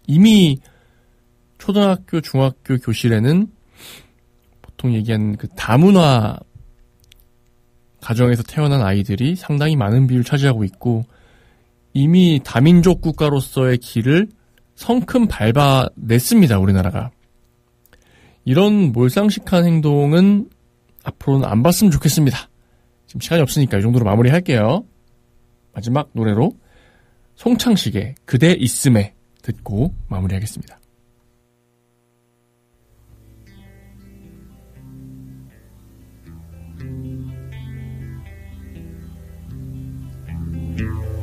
이미 초등학교, 중학교 교실에는 보통 얘기하는 다문화 가정에서 태어난 아이들이 상당히 많은 비율을 차지하고 있고 이미 다민족 국가로서의 길을 성큼 밟아냈습니다. 우리나라가. 이런 몰상식한 행동은 앞으로는 안 봤으면 좋겠습니다. 지금 시간이 없으니까 이 정도로 마무리할게요. 마지막 노래로 송창식의 그대 있음에 듣고 마무리하겠습니다.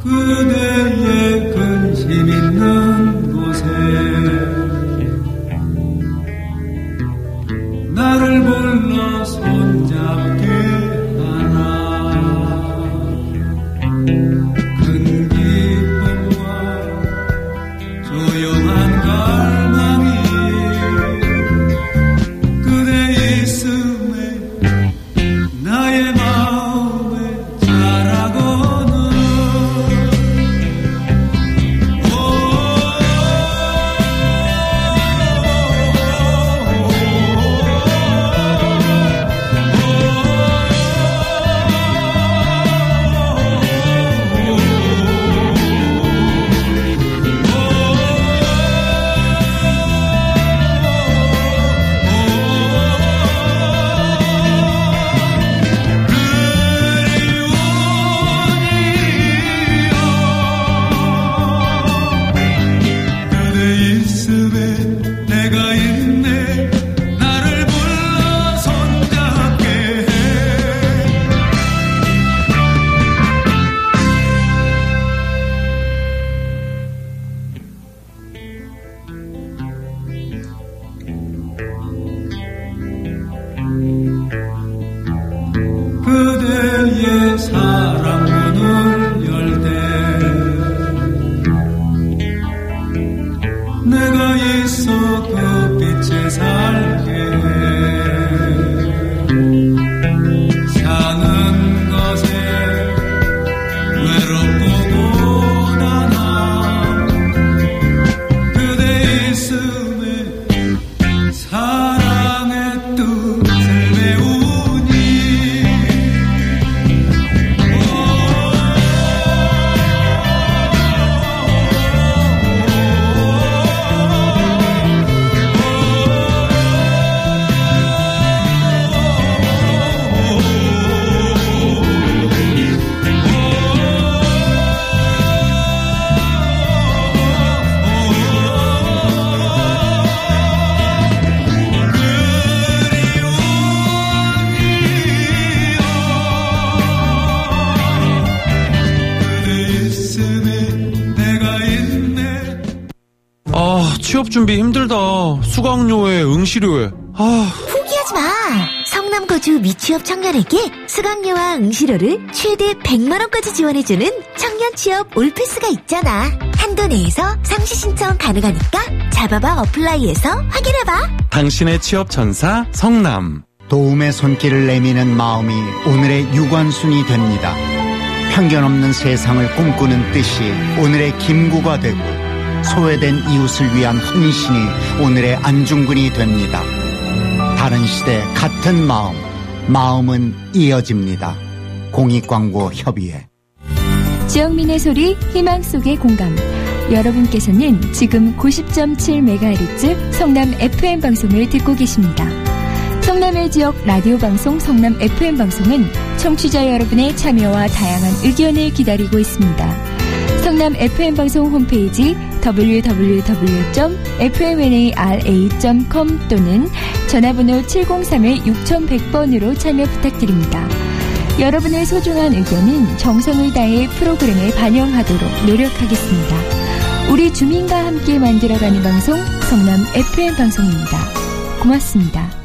그대의 근심 있는 곳에 나를 불러 손잡게 하라. 큰 기쁨과 조용한 갈망이 그대 있음에 나의 마음에 자라고는 그대의 사랑 문을 열 때 내가 있어 그 빛에 살게 사는 것에 외롭고 고단한 그대 있음에 사랑의 뜻을 배우니 취업 준비 힘들다. 수강료에 응시료에. 포기하지 마. 성남 거주 미취업 청년에게 수강료와 응시료를 최대 100만원까지 지원해주는 청년 취업 올패스가 있잖아. 한도 내에서 상시 신청 가능하니까 잡아봐 어플라이에서 확인해봐. 당신의 취업 전사 성남. 도움의 손길을 내미는 마음이 오늘의 유관순이 됩니다. 편견 없는 세상을 꿈꾸는 뜻이 오늘의 김구가 되고, 소외된 이웃을 위한 헌신이 오늘의 안중근이 됩니다. 다른 시대 같은 마음, 마음은 이어집니다. 공익광고협의회. 지역민의 소리, 희망 속의 공감. 여러분께서는 지금 90.7MHz 성남 FM 방송을 듣고 계십니다. 성남의 지역 라디오 방송 성남 FM 방송은 청취자 여러분의 참여와 다양한 의견을 기다리고 있습니다. 성남 FM 방송 홈페이지 www.fmnara.com 또는 전화번호 703-6100번으로 참여 부탁드립니다. 여러분의 소중한 의견은 정성을 다해 프로그램에 반영하도록 노력하겠습니다. 우리 주민과 함께 만들어가는 방송 성남 FM 방송입니다. 고맙습니다.